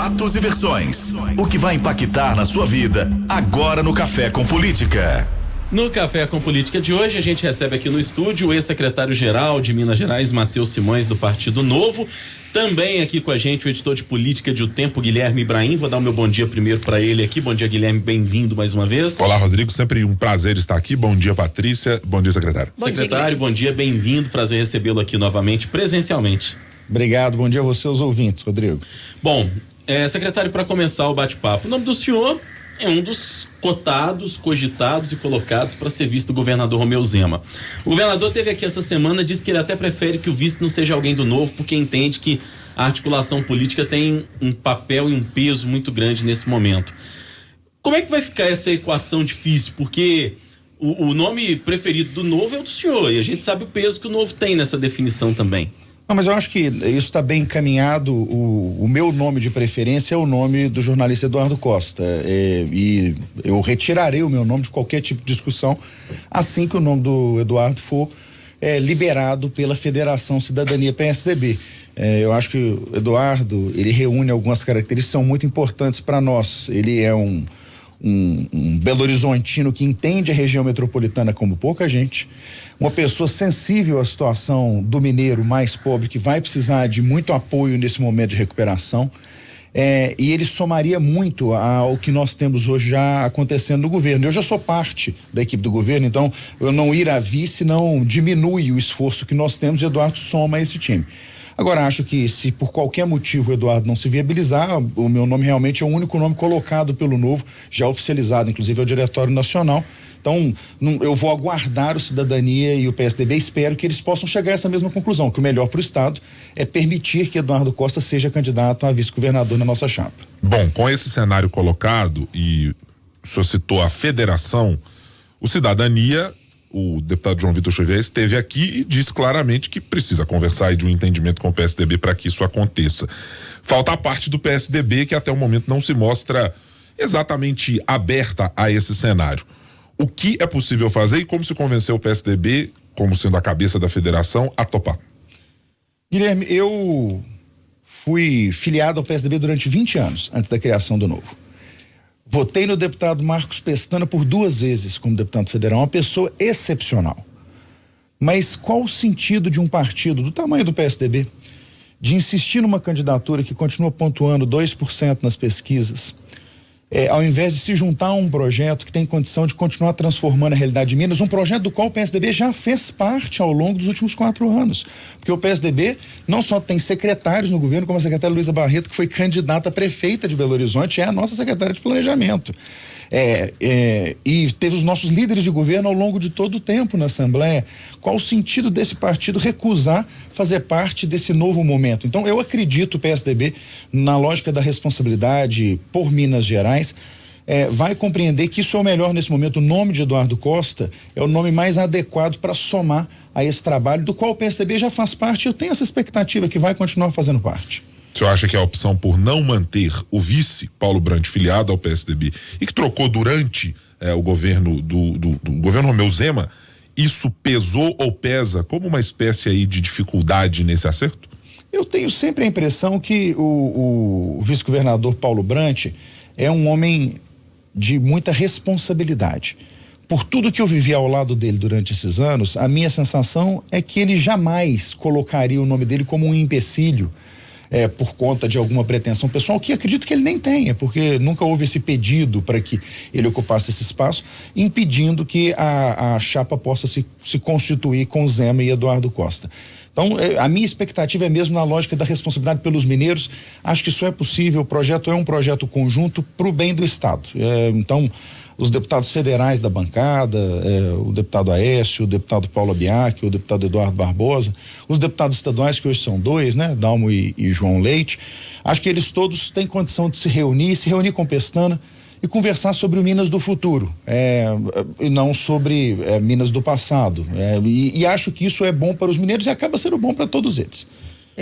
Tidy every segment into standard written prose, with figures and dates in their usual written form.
fatos e versões. O que vai impactar na sua vida agora no Café com Política. No Café com Política de hoje, a gente recebe aqui no estúdio o ex-secretário-geral de Minas Gerais, Matheus Simões, do Partido Novo. Também aqui com a gente o editor de política de O Tempo, Guilherme Ibrahim. Vou dar o meu bom dia primeiro para ele aqui. Bom dia, Guilherme, bem-vindo mais uma vez. Olá, Rodrigo, sempre um prazer estar aqui. Bom dia, Patrícia. Bom dia, secretário. Secretário, bom dia, bem-vindo. Prazer recebê-lo aqui novamente, presencialmente. Obrigado, bom dia a você, os ouvintes, Rodrigo. Bom, secretário, para começar o bate-papo, o nome do senhor é um dos cotados, cogitados e colocados para ser vice do governador Romeu Zema. O governador esteve aqui essa semana, disse que ele até prefere que o vice não seja alguém do Novo, porque entende que a articulação política tem um papel e um peso muito grande nesse momento. Como é que vai ficar essa equação difícil? Porque o nome preferido do Novo é o do senhor, e a gente sabe o peso que o Novo tem nessa definição também. Não, mas eu acho que isso está bem encaminhado. O meu nome de preferência é o nome do jornalista Eduardo Costa, e eu retirarei o meu nome de qualquer tipo de discussão assim que o nome do Eduardo for liberado pela Federação Cidadania PSDB. Eu acho que o Eduardo, ele reúne algumas características que são muito importantes para nós. Ele é um Belo Horizontino que entende a região metropolitana como pouca gente, uma pessoa sensível à situação do mineiro mais pobre, que vai precisar de muito apoio nesse momento de recuperação, e ele somaria muito ao que nós temos hoje já acontecendo no governo. Eu já sou parte da equipe do governo, então eu não ir a vice não diminui o esforço que nós temos, e o Eduardo soma esse time. Agora, acho que se por qualquer motivo o Eduardo não se viabilizar, o meu nome realmente é o único nome colocado pelo Novo, já oficializado, inclusive, ao Diretório Nacional. Então, eu vou aguardar o Cidadania e o PSDB, espero que eles possam chegar a essa mesma conclusão, que o melhor para o Estado é permitir que Eduardo Costa seja candidato a vice-governador na nossa chapa. Bom, com esse cenário colocado, e o senhor citou a federação, o Cidadania, o deputado João Vitor Xavier esteve aqui e disse claramente que precisa conversar aí de um entendimento com o PSDB para que isso aconteça. Falta a parte do PSDB, que até o momento não se mostra exatamente aberta a esse cenário. O que é possível fazer e como se convencer o PSDB, como sendo a cabeça da federação, a topar? Guilherme, eu fui filiado ao PSDB durante 20 anos, antes da criação do Novo. Votei no deputado Marcos Pestana por 2 vezes como deputado federal, uma pessoa excepcional. Mas qual o sentido de um partido do tamanho do PSDB de insistir numa candidatura que continua pontuando 2% nas pesquisas, ao invés de se juntar a um projeto que tem condição de continuar transformando a realidade de Minas, um projeto do qual o PSDB já fez parte ao longo dos últimos 4 anos. Porque o PSDB não só tem secretários no governo, como a secretária Luísa Barreto, que foi candidata a prefeita de Belo Horizonte, é a nossa secretária de planejamento. E teve os nossos líderes de governo ao longo de todo o tempo na Assembleia. Qual o sentido desse partido recusar fazer parte desse novo momento? Então, eu acredito, o PSDB, na lógica da responsabilidade por Minas Gerais, vai compreender que isso é o melhor nesse momento. O nome de Eduardo Costa é o nome mais adequado para somar a esse trabalho, do qual o PSDB já faz parte. Eu tenho essa expectativa que vai continuar fazendo parte. O senhor acha que a opção por não manter o vice Paulo Brandt filiado ao PSDB e que trocou durante o governo do governo Romeu Zema, isso pesou ou pesa como uma espécie aí de dificuldade nesse acerto? Eu tenho sempre a impressão que o vice-governador Paulo Brandt é um homem de muita responsabilidade. Por tudo que eu vivi ao lado dele durante esses anos, a minha sensação é que ele jamais colocaria o nome dele como um empecilho por conta de alguma pretensão pessoal, que acredito que ele nem tenha, porque nunca houve esse pedido para que ele ocupasse esse espaço, impedindo que a chapa possa se constituir com Zema e Eduardo Costa. Então, a minha expectativa é mesmo na lógica da responsabilidade pelos mineiros. Acho que isso é possível. O projeto é um projeto conjunto para o bem do Estado. Então, os deputados federais da bancada, o deputado Aécio, o deputado Paulo Abiac, o deputado Eduardo Barbosa, os deputados estaduais, que hoje são 2, né? Dalmo e João Leite. Acho que eles todos têm condição de se reunir com Pestana e conversar sobre o Minas do futuro, e não sobre Minas do passado. E acho que isso é bom para os mineiros e acaba sendo bom para todos eles.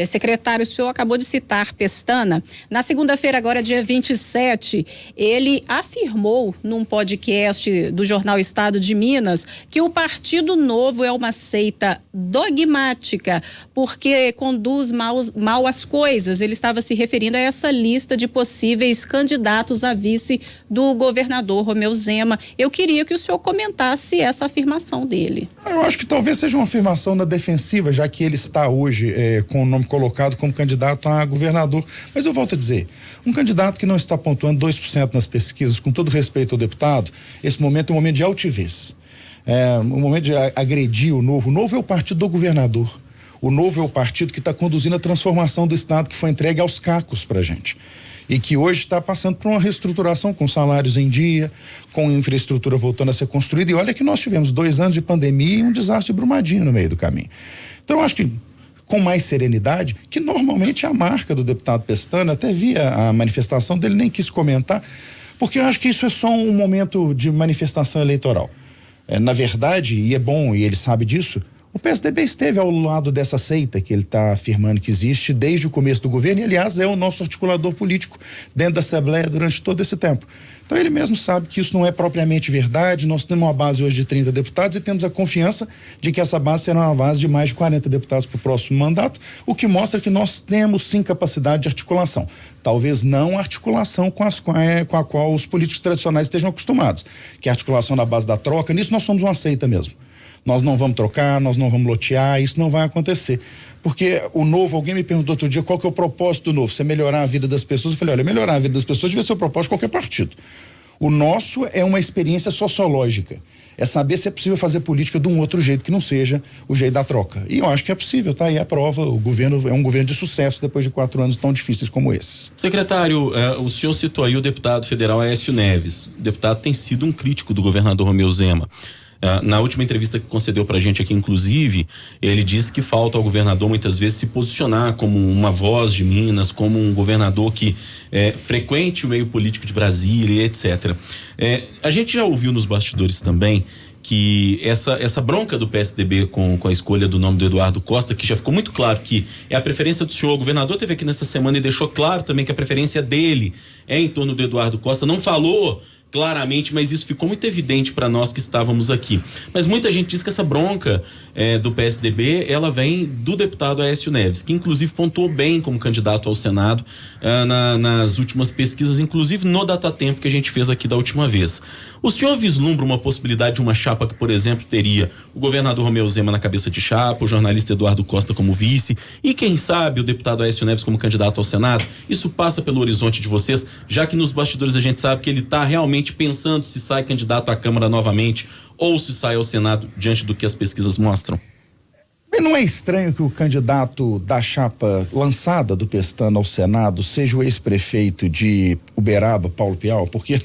Secretário, o senhor acabou de citar Pestana. Na segunda-feira, agora dia 27, ele afirmou num podcast do jornal Estado de Minas que o Partido Novo é uma seita dogmática porque conduz mal as coisas. Ele estava se referindo a essa lista de possíveis candidatos a vice do governador Romeu Zema. Eu queria que o senhor comentasse essa afirmação dele. Eu acho que talvez seja uma afirmação na defensiva, já que ele está hoje com o nome colocado como candidato a governador. Mas eu volto a dizer, um candidato que não está pontuando 2% nas pesquisas, com todo respeito ao deputado, esse momento é um momento de altivez. Um momento de agredir o Novo. O Novo é o partido do governador. O Novo é o partido que está conduzindo a transformação do Estado que foi entregue aos cacos pra gente. E que hoje está passando por uma reestruturação com salários em dia, com infraestrutura voltando a ser construída. E olha que nós tivemos 2 anos de pandemia e um desastre Brumadinho no meio do caminho. Então, eu acho que com mais serenidade, que normalmente é a marca do deputado Pestana, até via a manifestação dele, nem quis comentar, porque eu acho que isso é só um momento de manifestação eleitoral. Na verdade, e é bom, e ele sabe disso, o PSDB esteve ao lado dessa seita que ele está afirmando que existe desde o começo do governo e, aliás, é o nosso articulador político dentro da Assembleia durante todo esse tempo. Então, ele mesmo sabe que isso não é propriamente verdade. Nós temos uma base hoje de 30 deputados e temos a confiança de que essa base será uma base de mais de 40 deputados para o próximo mandato, o que mostra que nós temos sim capacidade de articulação. Talvez não a articulação com a qual os políticos tradicionais estejam acostumados, que é a articulação na base da troca. Nisso nós somos uma seita mesmo. Nós não vamos trocar, nós não vamos lotear, isso não vai acontecer. Porque o Novo, alguém me perguntou outro dia qual que é o propósito do Novo, você melhorar a vida das pessoas. Eu falei, olha, melhorar a vida das pessoas devia ser o propósito de qualquer partido. O nosso é uma experiência sociológica, é saber se é possível fazer política de um outro jeito que não seja o jeito da troca. E eu acho que é possível, tá aí a prova, o governo é um governo de sucesso depois de 4 anos tão difíceis como esses. Secretário, o senhor citou aí o deputado federal Aécio Neves. O deputado tem sido um crítico do governador Romeu Zema. Na última entrevista que concedeu pra gente aqui, inclusive, ele disse que falta ao governador muitas vezes se posicionar como uma voz de Minas, como um governador que frequente o meio político de Brasília, etc. A gente já ouviu nos bastidores também que essa bronca do PSDB com a escolha do nome do Eduardo Costa, que já ficou muito claro que é a preferência do senhor. O governador esteve aqui nessa semana e deixou claro também que a preferência dele é em torno do Eduardo Costa. Não falou claramente, mas isso ficou muito evidente para nós que estávamos aqui. Mas muita gente diz que essa bronca do PSDB, ela vem do deputado Aécio Neves, que inclusive pontuou bem como candidato ao Senado nas últimas pesquisas, inclusive no datatempo que a gente fez aqui da última vez. O senhor vislumbra uma possibilidade de uma chapa que, por exemplo, teria o governador Romeu Zema na cabeça de chapa, o jornalista Eduardo Costa como vice e, quem sabe, o deputado Aécio Neves como candidato ao Senado? Isso passa pelo horizonte de vocês, já que nos bastidores a gente sabe que ele está realmente pensando se sai candidato à Câmara novamente ou se sai ao Senado diante do que as pesquisas mostram? Não é estranho que o candidato da chapa lançada do Pestana ao Senado seja o ex-prefeito de Uberaba, Paulo Pial? Porque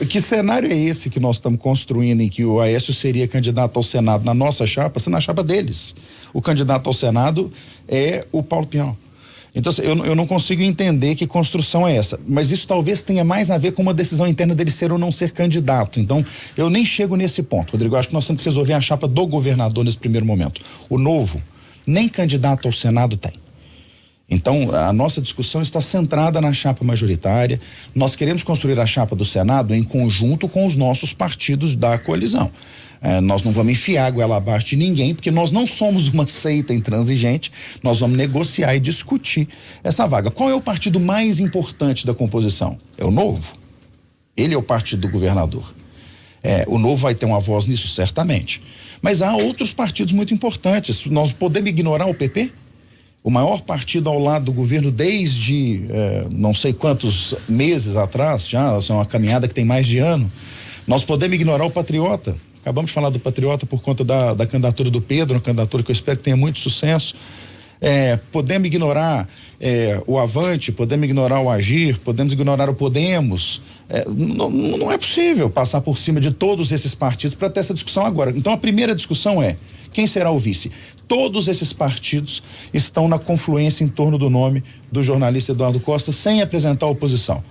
que cenário é esse que nós estamos construindo em que o Aécio seria candidato ao Senado na nossa chapa, se na chapa deles o candidato ao Senado é o Paulo Pial? Então, eu não consigo entender que construção é essa, mas isso talvez tenha mais a ver com uma decisão interna dele ser ou não ser candidato. Então, eu nem chego nesse ponto, Rodrigo. Eu acho que nós temos que resolver a chapa do governador nesse primeiro momento. O Novo, nem candidato ao Senado tem. Então, a nossa discussão está centrada na chapa majoritária. Nós queremos construir a chapa do Senado em conjunto com os nossos partidos da coalizão. Nós não vamos enfiar a goela abaixo de ninguém, porque nós não somos uma seita intransigente. Nós vamos negociar e discutir essa vaga. Qual é o partido mais importante da composição? É o Novo. Ele é o partido do governador. O Novo vai ter uma voz nisso, certamente. Mas há outros partidos muito importantes. Nós podemos ignorar o PP? O maior partido ao lado do governo desde não sei quantos meses atrás, já é uma caminhada que tem mais de ano. Nós podemos ignorar o Patriota. Acabamos de falar do Patriota por conta da candidatura do Pedro, uma candidatura que eu espero que tenha muito sucesso. Podemos ignorar o Avante, podemos ignorar o Agir, podemos ignorar o Podemos. Não é possível passar por cima de todos esses partidos para ter essa discussão agora. Então, a primeira discussão é: quem será o vice? Todos esses partidos estão na confluência em torno do nome do jornalista Eduardo Costa, sem apresentar oposição.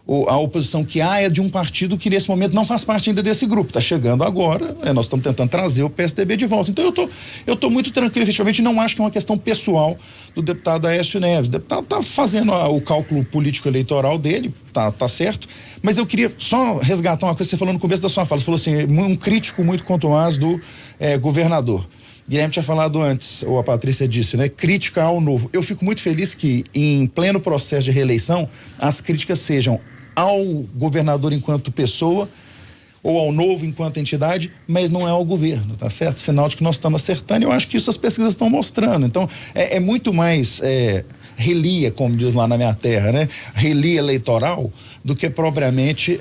a oposição que há é de um partido que nesse momento não faz parte ainda desse grupo, está chegando agora, nós estamos tentando trazer o PSDB de volta. Então eu tô muito tranquilo, efetivamente, não acho que é uma questão pessoal do deputado Aécio Neves. O deputado está fazendo o cálculo político-eleitoral dele, tá certo, mas eu queria só resgatar uma coisa que você falou no começo da sua fala. Você falou assim, um crítico muito contumaz do governador. Guilherme tinha falado antes, ou a Patrícia disse, né? Crítica ao novo. Eu fico muito feliz que, em pleno processo de reeleição, as críticas sejam ao governador enquanto pessoa ou ao novo enquanto entidade, mas não é ao governo, tá certo? Sinal de que nós estamos acertando, e eu acho que isso as pesquisas estão mostrando. Então, é muito mais relia, como diz lá na minha terra, né? Relia eleitoral, do que propriamente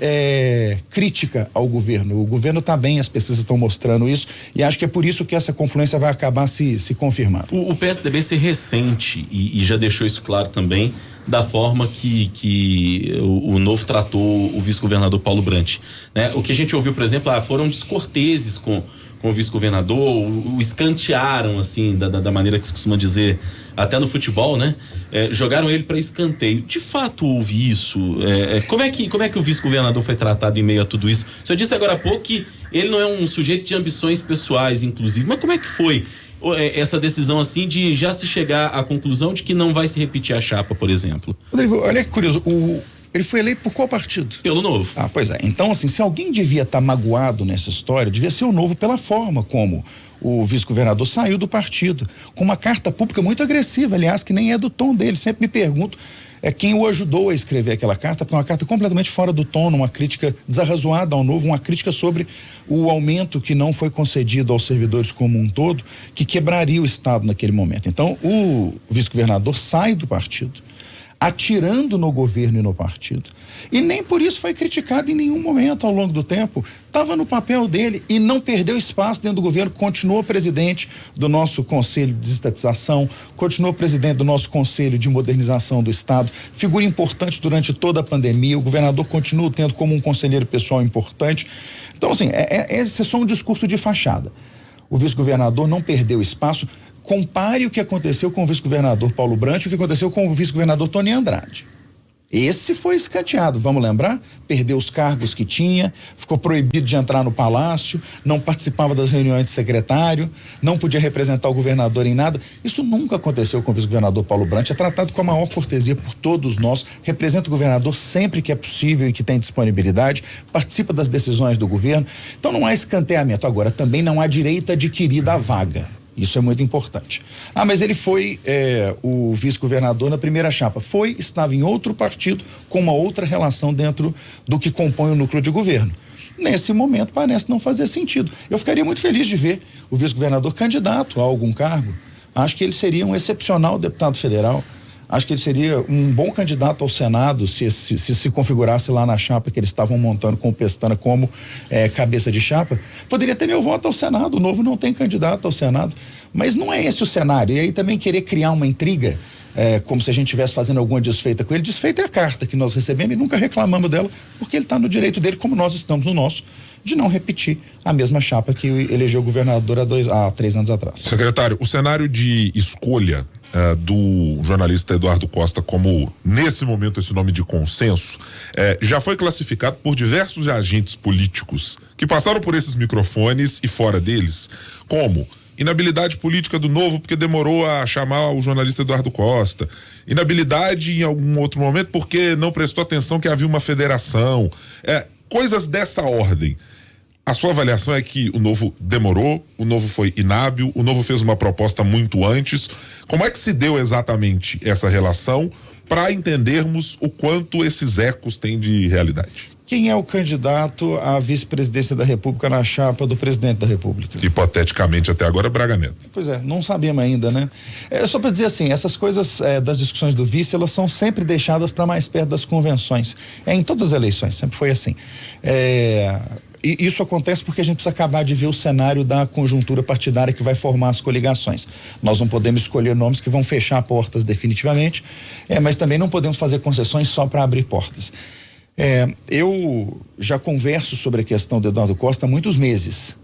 crítica ao governo. O governo está bem, as pesquisas estão mostrando isso, e acho que é por isso que essa confluência vai acabar se confirmando. O PSDB se ressente, e já deixou isso claro também, da forma que o Novo tratou o vice-governador Paulo Brandt, né? O que a gente ouviu, por exemplo, foram descorteses com o vice-governador, o escantearam, assim, da maneira que se costuma dizer, até no futebol, né? Jogaram ele para escanteio. De fato houve isso? Como é que o vice-governador foi tratado em meio a tudo isso? O senhor disse agora há pouco que ele não é um sujeito de ambições pessoais, inclusive, mas como é que foi essa decisão, assim, de já se chegar à conclusão de que não vai se repetir a chapa, por exemplo? Rodrigo, olha que curioso, ele foi eleito por qual partido? Pelo Novo. Pois é. Então, assim, se alguém devia estar magoado nessa história, devia ser o Novo, pela forma como o vice-governador saiu do partido, com uma carta pública muito agressiva, aliás, que nem é do tom dele. Sempre me pergunto quem o ajudou a escrever aquela carta, porque é uma carta completamente fora do tom, uma crítica desarrazoada ao Novo, uma crítica sobre o aumento que não foi concedido aos servidores como um todo, que quebraria o Estado naquele momento. Então, o vice-governador sai do partido, atirando no governo e no partido, e nem por isso foi criticado em nenhum momento ao longo do tempo. Estava no papel dele e não perdeu espaço dentro do governo, continuou presidente do nosso Conselho de Desestatização, continuou presidente do nosso Conselho de Modernização do Estado, figura importante durante toda a pandemia. O governador continua tendo como um conselheiro pessoal importante. Então, assim, esse é só um discurso de fachada. O vice-governador não perdeu espaço. Compare o que aconteceu com o vice-governador Paulo Brandt e o que aconteceu com o vice-governador Tony Andrade. Esse foi escanteado, vamos lembrar? Perdeu os cargos que tinha, ficou proibido de entrar no palácio, não participava das reuniões de secretário, não podia representar o governador em nada. Isso nunca aconteceu com o vice-governador Paulo Brandt, é tratado com a maior cortesia por todos nós, representa o governador sempre que é possível e que tem disponibilidade, participa das decisões do governo. Então não há escanteamento. Agora, também não há direito adquirido à vaga. Isso é muito importante. Mas ele foi o vice-governador na primeira chapa. Estava em outro partido, com uma outra relação dentro do que compõe o núcleo de governo. Nesse momento parece não fazer sentido. Eu ficaria muito feliz de ver o vice-governador candidato a algum cargo. Acho que ele seria um excepcional deputado federal. Acho que ele seria um bom candidato ao Senado se configurasse lá na chapa que eles estavam montando com o Pestana como cabeça de chapa. Poderia ter meu voto ao Senado. O Novo não tem candidato ao Senado, mas não é esse o cenário. E aí também querer criar uma intriga, como se a gente estivesse fazendo alguma desfeita com ele. Desfeita é a carta que nós recebemos e nunca reclamamos dela, porque ele está no direito dele, como nós estamos no nosso, de não repetir a mesma chapa que elegeu o governador há 3 anos atrás. Secretário, o cenário de escolha do jornalista Eduardo Costa como, nesse momento, esse nome de consenso, já foi classificado por diversos agentes políticos que passaram por esses microfones e fora deles, como inabilidade política do Novo porque demorou a chamar o jornalista Eduardo Costa, inabilidade em algum outro momento porque não prestou atenção que havia uma federação, coisas dessa ordem. A sua avaliação é que o Novo demorou, o Novo foi inábil, o Novo fez uma proposta muito antes. Como é que se deu exatamente essa relação para entendermos o quanto esses ecos têm de realidade? Quem é o candidato à vice-presidência da República na chapa do presidente da República? Hipoteticamente, até agora, Braga Neto. Pois não sabemos ainda, né? Só para dizer assim, essas coisas das discussões do vice, elas são sempre deixadas para mais perto das convenções. Em todas as eleições, sempre foi assim. E isso acontece porque a gente precisa acabar de ver o cenário da conjuntura partidária que vai formar as coligações. Nós não podemos escolher nomes que vão fechar portas definitivamente, mas também não podemos fazer concessões só para abrir portas. Eu já converso sobre a questão do Eduardo Costa há muitos meses,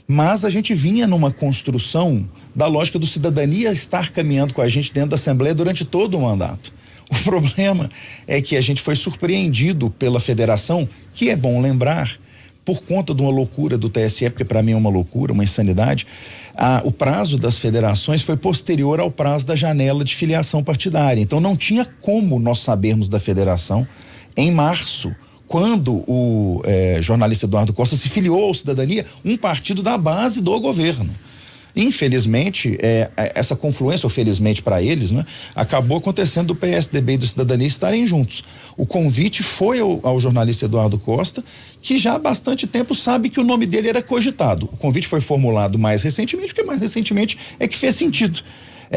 mas a gente vinha numa construção da lógica do cidadania estar caminhando com a gente dentro da Assembleia durante todo o mandato. O problema é que a gente foi surpreendido pela federação, que é bom lembrar, por conta de uma loucura do TSE, porque para mim é uma loucura, uma insanidade, o prazo das federações foi posterior ao prazo da janela de filiação partidária. Então não tinha como nós sabermos da federação em março, quando o jornalista Eduardo Costa se filiou ao Cidadania, um partido da base do governo. Infelizmente, essa confluência, ou felizmente para eles, né, acabou acontecendo do PSDB e do Cidadania estarem juntos. O convite foi ao jornalista Eduardo Costa, que já há bastante tempo sabe que o nome dele era cogitado. O convite foi formulado mais recentemente, porque mais recentemente é que fez sentido.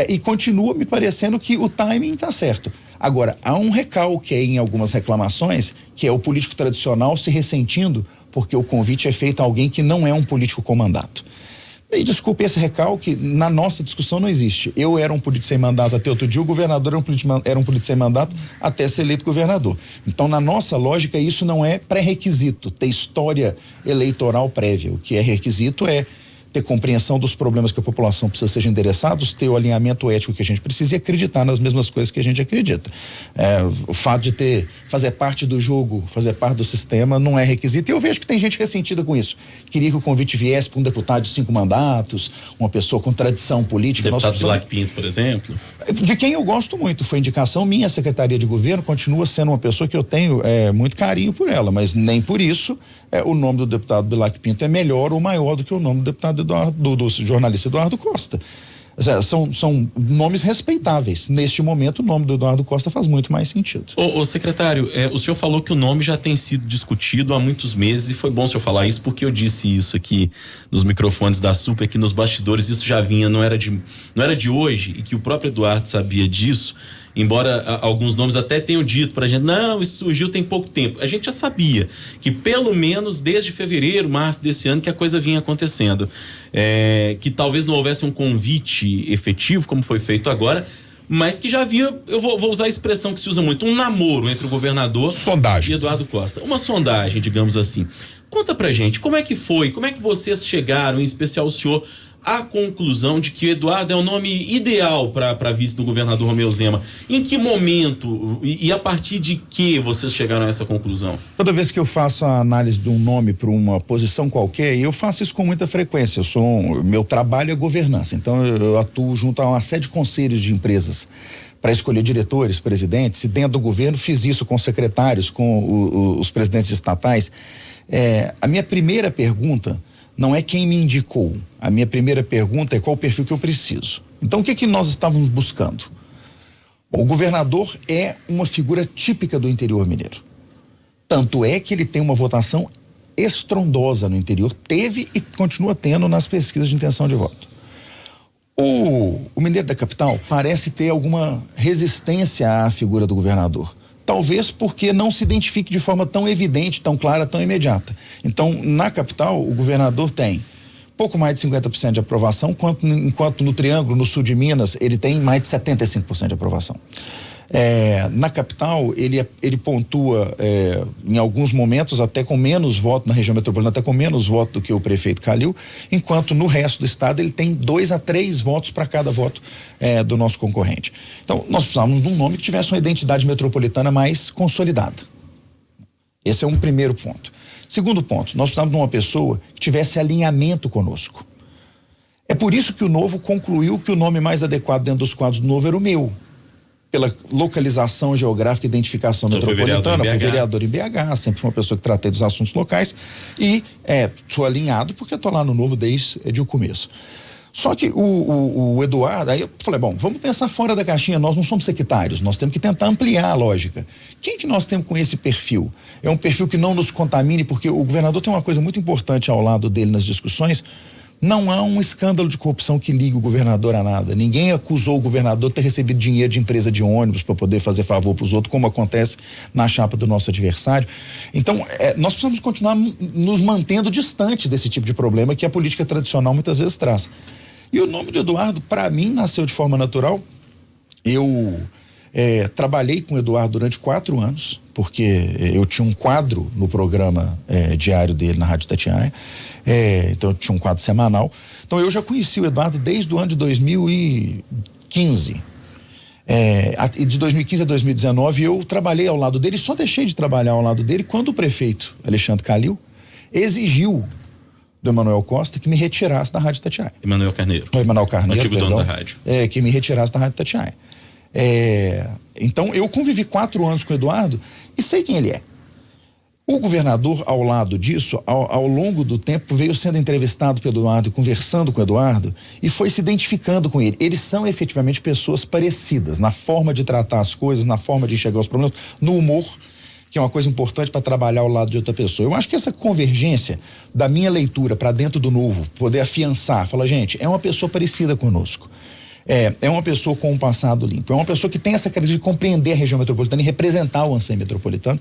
E continua me parecendo que o timing está certo. Agora, há um recalque aí em algumas reclamações, que é o político tradicional se ressentindo porque o convite é feito a alguém que não é um político com mandato. E desculpe, esse recalque na nossa discussão não existe. Eu era um político sem mandato até outro dia, o governador era um político sem mandato até ser eleito governador. Então, na nossa lógica, isso não é pré-requisito, ter história eleitoral prévia. O que é requisito é ter compreensão dos problemas que a população precisa ser endereçados, ter o alinhamento ético que a gente precisa e acreditar nas mesmas coisas que a gente acredita. O fato de fazer parte do jogo, fazer parte do sistema não é requisito, e eu vejo que tem gente ressentida com isso. Queria que o convite viesse para um deputado de 5 mandatos, uma pessoa com tradição política. Deputado Bilac Pinto, por exemplo. De quem eu gosto muito, foi indicação minha, a Secretaria de Governo continua sendo uma pessoa que eu tenho muito carinho por ela, mas nem por isso o nome do deputado Bilac Pinto é melhor ou maior do que o nome do deputado do jornalista Eduardo Costa. São nomes respeitáveis. Neste momento, o nome do Eduardo Costa faz muito mais sentido. Ô secretário, o senhor falou que o nome já tem sido discutido há muitos meses, e foi bom o senhor falar isso, porque eu disse isso aqui nos microfones da Super, aqui nos bastidores, isso já vinha, não era de hoje, e que o próprio Eduardo sabia disso, embora alguns nomes até tenham dito pra gente, não, isso surgiu tem pouco tempo. A gente já sabia que pelo menos desde fevereiro, março desse ano que a coisa vinha acontecendo. Que talvez não houvesse um convite efetivo, como foi feito agora, mas que já havia, eu vou usar a expressão que se usa muito, um namoro entre o governador e Eduardo Costa. Uma sondagem, digamos assim. Conta pra gente, como é que foi, como é que vocês chegaram, em especial o senhor, a conclusão de que o Eduardo é o nome ideal para vice do governador Romeu Zema? Em que momento e a partir de que vocês chegaram a essa conclusão? Toda vez que eu faço a análise de um nome para uma posição qualquer, eu faço isso com muita frequência. Meu trabalho é governança, então eu atuo junto a uma série de conselhos de empresas para escolher diretores, presidentes, e dentro do governo fiz isso com secretários, com os presidentes estatais. A minha primeira pergunta não é quem me indicou. A minha primeira pergunta é qual o perfil que eu preciso. Então, o que nós estávamos buscando? Bom, o governador é uma figura típica do interior mineiro. Tanto é que ele tem uma votação estrondosa no interior, teve e continua tendo nas pesquisas de intenção de voto. O mineiro da capital parece ter alguma resistência à figura do governador. Talvez porque não se identifique de forma tão evidente, tão clara, tão imediata. Então, na capital, o governador tem pouco mais de 50% de aprovação, enquanto no Triângulo, no sul de Minas, ele tem mais de 75% de aprovação. Na capital, ele pontua em alguns momentos até com menos voto, na região metropolitana até com menos voto do que o prefeito Calil, enquanto no resto do estado ele tem 2 a 3 votos para cada voto do nosso concorrente. Então, nós precisávamos de um nome que tivesse uma identidade metropolitana mais consolidada. Esse é um primeiro ponto. Segundo ponto, nós precisávamos de uma pessoa que tivesse alinhamento conosco. É por isso que o Novo concluiu que o nome mais adequado dentro dos quadros do Novo era o meu. Pela localização geográfica e identificação metropolitana, fui vereador em BH, sempre fui uma pessoa que tratei dos assuntos locais e sou alinhado porque estou lá no Novo desde o começo. Só que o Eduardo, aí eu falei, bom, vamos pensar fora da caixinha, nós não somos sectários, nós temos que tentar ampliar a lógica. Quem que nós temos com esse perfil? É um perfil que não nos contamine, porque o governador tem uma coisa muito importante ao lado dele nas discussões. Não há um escândalo de corrupção que ligue o governador a nada. Ninguém acusou o governador de ter recebido dinheiro de empresa de ônibus para poder fazer favor para os outros, como acontece na chapa do nosso adversário. Então, nós precisamos continuar nos mantendo distante desse tipo de problema que a política tradicional muitas vezes traz. E o nome do Eduardo, para mim, nasceu de forma natural. Eu trabalhei com o Eduardo durante 4 anos, porque eu tinha um quadro no programa diário dele na Rádio Itatiaia. Então eu tinha um quadro semanal. Então eu já conheci o Eduardo desde o ano de 2015. E de 2015 a 2019 eu trabalhei ao lado dele, só deixei de trabalhar ao lado dele quando o prefeito Alexandre Calil exigiu do Emanuel Costa que me retirasse da Rádio Itatiaia. Emanuel Carneiro. Antigo dono da rádio. Que me retirasse da Rádio Itatiaia. Então eu convivi 4 anos com o Eduardo e sei quem ele é. O governador, ao lado disso, ao longo do tempo, veio sendo entrevistado pelo Eduardo, conversando com o Eduardo e foi se identificando com ele. Eles são efetivamente pessoas parecidas na forma de tratar as coisas, na forma de enxergar os problemas, no humor, que é uma coisa importante para trabalhar ao lado de outra pessoa. Eu acho que essa convergência da minha leitura para dentro do novo, poder afiançar, falar, gente, é uma pessoa parecida conosco. É uma pessoa com um passado limpo, é uma pessoa que tem essa característica de compreender a região metropolitana e representar o anseio metropolitano.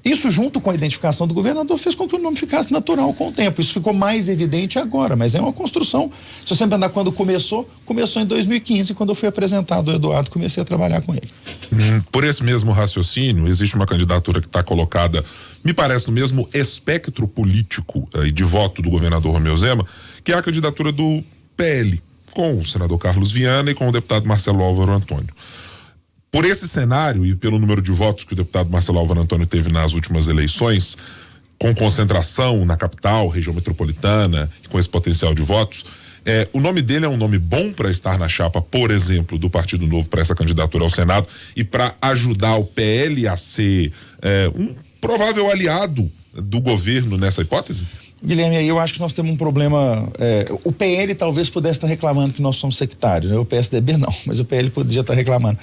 Isso, junto com a identificação do governador, fez com que o nome ficasse natural com o tempo. Isso ficou mais evidente agora, mas é uma construção. Se você pensar quando começou em 2015, quando eu fui apresentado ao Eduardo, comecei a trabalhar com ele. Por esse mesmo raciocínio, existe uma candidatura que está colocada, me parece, no mesmo espectro político e de voto do governador Romeu Zema, que é a candidatura do PL, com o senador Carlos Viana e com o deputado Marcelo Álvaro Antônio. Por esse cenário e pelo número de votos que o deputado Marcelo Álvaro Antônio teve nas últimas eleições, com concentração na capital, região metropolitana, com esse potencial de votos, o nome dele é um nome bom para estar na chapa, por exemplo, do Partido Novo para essa candidatura ao Senado e para ajudar o PL a ser um provável aliado do governo nessa hipótese? Guilherme, aí eu acho que nós temos um problema. O PL talvez pudesse estar reclamando que nós somos sectários, né? O PSDB não, mas o PL podia estar reclamando.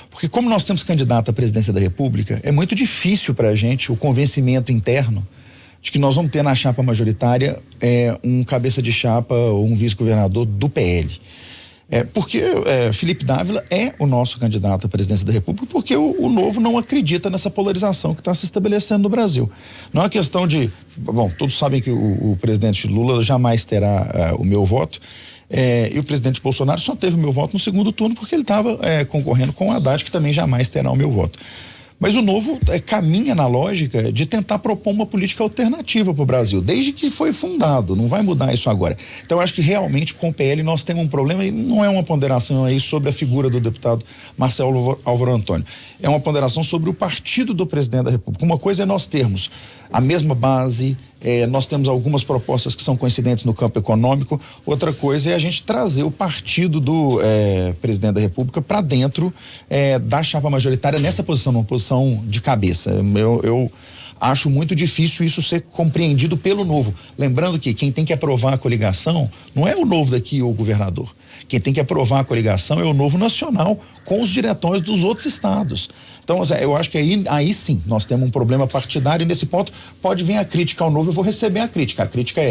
Porque como nós temos candidato à presidência da República, é muito difícil para a gente o convencimento interno de que nós vamos ter na chapa majoritária um cabeça de chapa ou um vice-governador do PL. Porque Felipe Dávila é o nosso candidato à presidência da República, porque o Novo não acredita nessa polarização que está se estabelecendo no Brasil. Não é uma questão de... Bom, todos sabem que o presidente Lula jamais terá o meu voto, e o presidente Bolsonaro só teve o meu voto no segundo turno porque ele estava concorrendo com o Haddad, que também jamais terá o meu voto. Mas o Novo caminha na lógica de tentar propor uma política alternativa para o Brasil, desde que foi fundado, não vai mudar isso agora. Então eu acho que realmente com o PL nós temos um problema, e não é uma ponderação aí sobre a figura do deputado Marcelo Álvaro Antônio, é uma ponderação sobre o partido do presidente da República. Uma coisa é nós termos a mesma base, nós temos algumas propostas que são coincidentes no campo econômico, outra coisa é a gente trazer o partido do presidente da República para dentro da chapa majoritária nessa posição, numa posição de cabeça. Eu acho muito difícil isso ser compreendido pelo Novo. Lembrando que quem tem que aprovar a coligação não é o Novo daqui ou o governador. Quem tem que aprovar a coligação é o Novo Nacional com os diretórios dos outros estados. Então, eu acho que aí sim nós temos um problema partidário, e nesse ponto pode vir a crítica ao Novo, eu vou receber a crítica. A crítica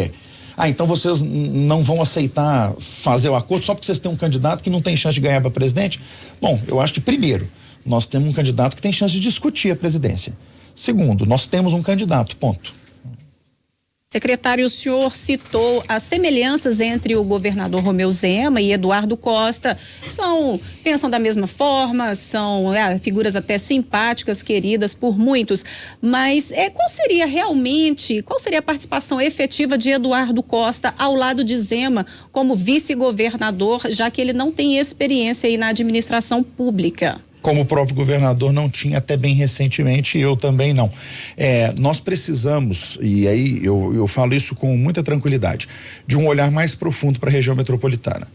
então vocês não vão aceitar fazer o acordo só porque vocês têm um candidato que não tem chance de ganhar para presidente? Bom, eu acho que primeiro, nós temos um candidato que tem chance de discutir a presidência. Segundo, nós temos um candidato, ponto. Secretário, o senhor citou as semelhanças entre o governador Romeu Zema e Eduardo Costa. Pensam da mesma forma, são figuras até simpáticas, queridas por muitos. Mas qual seria a participação efetiva de Eduardo Costa ao lado de Zema como vice-governador, já que ele não tem experiência aí na administração pública? Como o próprio governador não tinha até bem recentemente, eu também não. Nós precisamos, e aí eu falo isso com muita tranquilidade, de um olhar mais profundo para a região metropolitana.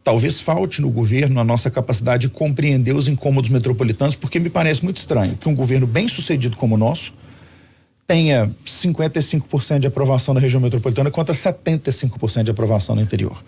Talvez falte no governo a nossa capacidade de compreender os incômodos metropolitanos, porque me parece muito estranho que um governo bem sucedido como o nosso tenha 55% de aprovação na região metropolitana contra 75% de aprovação no interior.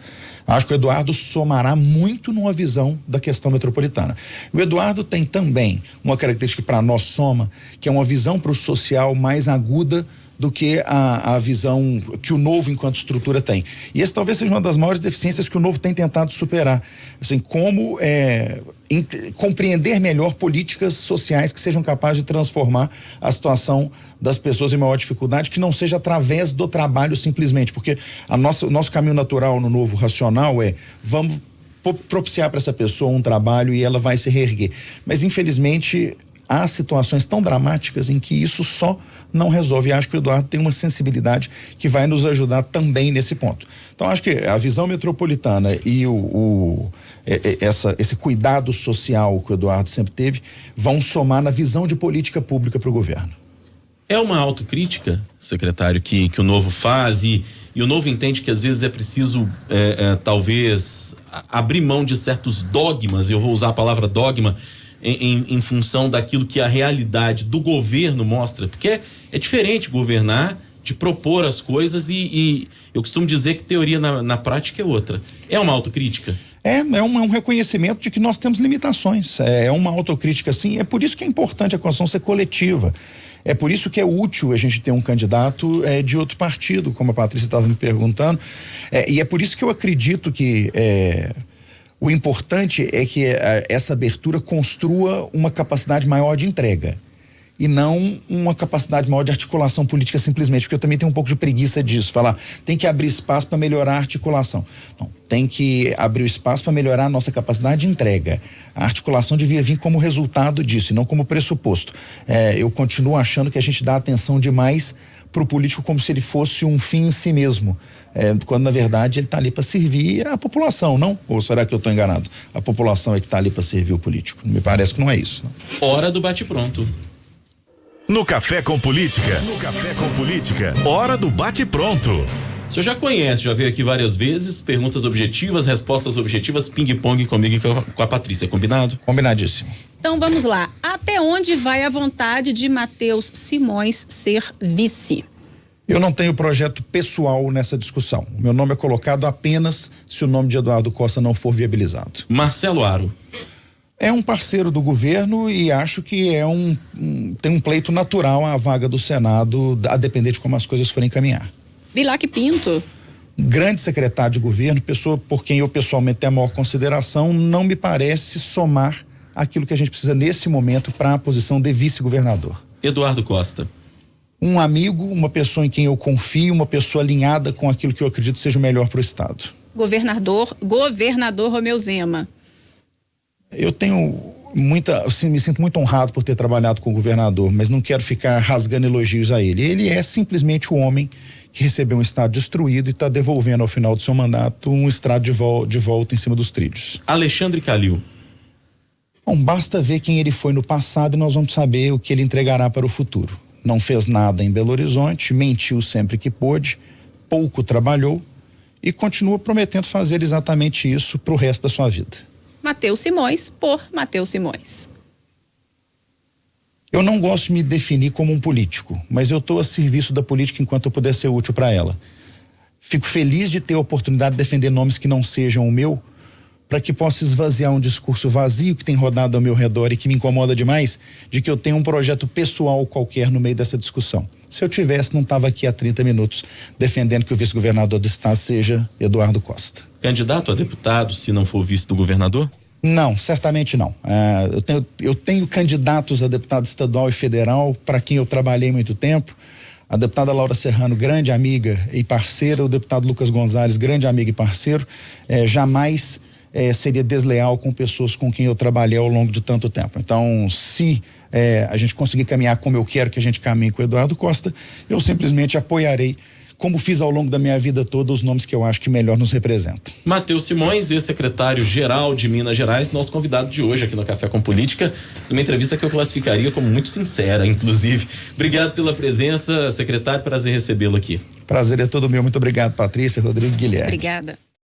Acho que o Eduardo somará muito numa visão da questão metropolitana. O Eduardo tem também uma característica que para nós soma, que é uma visão para o social mais aguda do que a visão que o Novo enquanto estrutura tem. E essa talvez seja uma das maiores deficiências que o Novo tem tentado superar. Assim, como compreender melhor políticas sociais que sejam capazes de transformar a situação das pessoas em maior dificuldade, que não seja através do trabalho simplesmente, porque o nosso caminho natural no Novo racional vamos propiciar para essa pessoa um trabalho e ela vai se reerguer. Mas infelizmente há situações tão dramáticas em que isso só não resolve. E acho que o Eduardo tem uma sensibilidade que vai nos ajudar também nesse ponto. Então acho que a visão metropolitana e esse cuidado social que o Eduardo sempre teve vão somar na visão de política pública para o governo. É uma autocrítica, secretário, que o Novo faz e o Novo entende que às vezes é preciso talvez abrir mão de certos dogmas, eu vou usar a palavra dogma, em função daquilo que a realidade do governo mostra, porque é diferente governar, de propor as coisas e eu costumo dizer que teoria na prática é outra. É uma autocrítica? É um reconhecimento de que nós temos limitações, é uma autocrítica sim, é por isso que é importante a construção ser coletiva. É por isso que é útil a gente ter um candidato de outro partido, como a Patrícia estava me perguntando, e é por isso que eu acredito que o importante é que essa abertura construa uma capacidade maior de entrega e não uma capacidade maior de articulação política simplesmente, porque eu também tenho um pouco de preguiça disso, falar, tem que abrir espaço para melhorar a articulação. Não, tem que abrir o espaço para melhorar a nossa capacidade de entrega. A articulação devia vir como resultado disso e não como pressuposto. Eu continuo achando que a gente dá atenção demais para o político como se ele fosse um fim em si mesmo, quando na verdade ele está ali para servir a população, não? Ou será que eu estou enganado? A população é que está ali para servir o político. Me parece que não é isso. Não? Hora do bate-pronto. No Café com Política. Hora do bate-pronto. O senhor já conhece, já veio aqui várias vezes, perguntas objetivas, respostas objetivas, ping-pong comigo e com a Patrícia, combinado? Combinadíssimo. Então vamos lá. Até onde vai a vontade de Matheus Simões ser vice? Eu não tenho projeto pessoal nessa discussão. O meu nome é colocado apenas se o nome de Eduardo Costa não for viabilizado. Marcelo Aro. É um parceiro do governo e acho que tem um pleito natural à vaga do Senado, a depender de como as coisas forem caminhar. Bilac Pinto. Grande secretário de governo, pessoa por quem eu pessoalmente tenho a maior consideração, não me parece somar aquilo que a gente precisa nesse momento para a posição de vice-governador. Eduardo Costa. Um amigo, uma pessoa em quem eu confio, uma pessoa alinhada com aquilo que eu acredito seja o melhor para o Estado. Governador Romeu Zema. Eu me sinto muito honrado por ter trabalhado com o governador, mas não quero ficar rasgando elogios a ele. Ele é simplesmente o homem que recebeu um estado destruído e está devolvendo ao final do seu mandato um estado de volta em cima dos trilhos. Alexandre Calil. Bom, basta ver quem ele foi no passado e nós vamos saber o que ele entregará para o futuro. Não fez nada em Belo Horizonte, mentiu sempre que pôde, pouco trabalhou e continua prometendo fazer exatamente isso para o resto da sua vida. Matheus Simões por Matheus Simões. Eu não gosto de me definir como um político, mas eu estou a serviço da política enquanto eu puder ser útil para ela. Fico feliz de ter a oportunidade de defender nomes que não sejam o meu, para que possa esvaziar um discurso vazio que tem rodado ao meu redor e que me incomoda demais, de que eu tenho um projeto pessoal qualquer no meio dessa discussão. Se eu tivesse, não estava aqui há 30 minutos defendendo que o vice-governador do estado seja Eduardo Costa. Candidato a deputado, se não for vice do governador? Não, certamente não. Eu tenho candidatos a deputado estadual e federal para quem eu trabalhei muito tempo. A deputada Laura Serrano, grande amiga e parceira, o deputado Lucas Gonzalez, grande amigo e parceiro, jamais seria desleal com pessoas com quem eu trabalhei ao longo de tanto tempo. Então, se a gente conseguir caminhar como eu quero que a gente caminhe com o Eduardo Costa, eu simplesmente apoiarei, como fiz ao longo da minha vida toda, os nomes que eu acho que melhor nos representam. Matheus Simões, ex-secretário-geral de Minas Gerais, nosso convidado de hoje aqui no Café com Política, numa entrevista que eu classificaria como muito sincera, inclusive. Obrigado pela presença, secretário, prazer recebê-lo aqui. Prazer é todo meu, muito obrigado, Patrícia, Rodrigo e Guilherme. Obrigada.